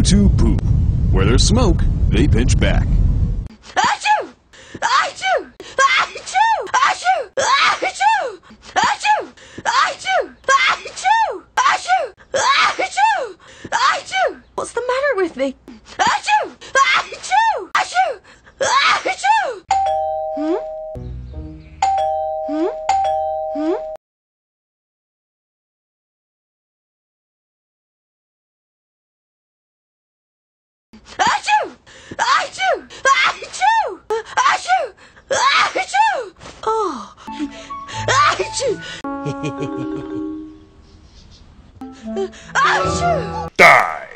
to poop. Where there's smoke, they pinch back. Achoo! Achoo! Achoo! Achoo! Achoo! Achoo! Achoo! Achoo! Achoo! Achoo! Achoo! What's the matter with me? Achoo! Achoo! Achoo! Achoo! Achoo! Achoo! Achoo! Achoo! Achoo! Oh! Achoo! Achoo! Die!